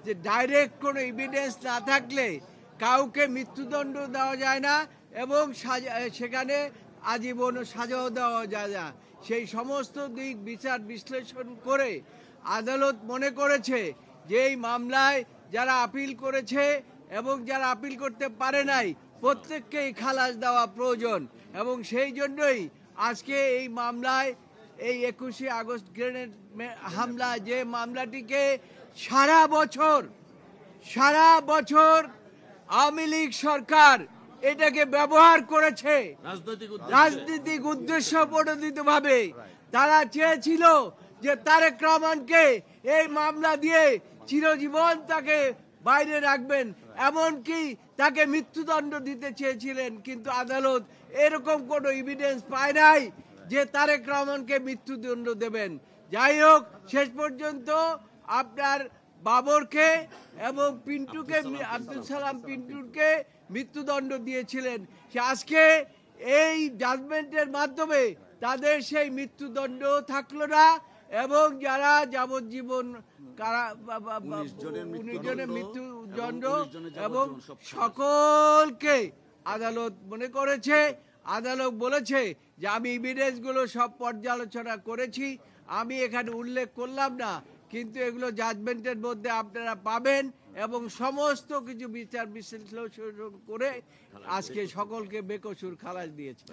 যে ডাইরেক্ট কোনো এভিডেন্স না থাকলে কাউকে মৃত্যুদণ্ড দেওয়া যায় না এবং সেখানে আজীবন সাজাও দেওয়া যায় না। সেই সমস্ত দিক বিচার বিশ্লেষণ করে আদালত মনে করেছে যে এই মামলায় যারা আপিল করেছে এবং যারা আপিল করতে পারে নাই প্রত্যেককেই খালাস দেওয়া প্রয়োজন এবং সেই জন্যই আজকে এই মামলায় এই 21শে আগস্ট গ্রেনেড হামলা যে মামলাটিকে সারা বছর আওয়ামী লীগ সরকার এটাকে ব্যবহার করেছে রাজনৈতিক উদ্দেশ্য প্রণোদিতভাবে। তারা চেয়েছিল যে তারেক রহমানকে এই মামলা দিয়ে চিরজীবন তাকে বাইরে রাখবেন, এমনকি তাকে মৃত্যুদণ্ড দিতে চেয়েছিলেন, কিন্তু আদালত এরকম কোনো এভিডেন্স পায় নাই যে তারেক রহমানকে মৃত্যুদণ্ড দেবেন। যাই হোক, শেষ পর্যন্ত আপনার বাবরকে এবং পিন্টুকে, আব্দুল সালাম পিন্টুকে মৃত্যুদণ্ড দিয়েছিলেন। সে আজকে এই জাজমেন্টের মাধ্যমে তাদের সেই মৃত্যুদণ্ড থাকলো না এবং যারা যাবজ্জীবন 19 জনের মৃত্যুদণ্ড এবং সকলকে আদালত মনে করেছে, আদালত বলেছে যে আমি এভিডেন্সগুলো সব পর্যালোচনা করেছি, আমি এখানে উল্লেখ করলাম না, কিন্তু এগুলো জাজমেন্টের মধ্যে আপনারা পাবেন এবং সমস্ত কিছু বিচার বিশ্লেষণ করে আজকে সকলকে বেকসুর খালাস দিয়েছে।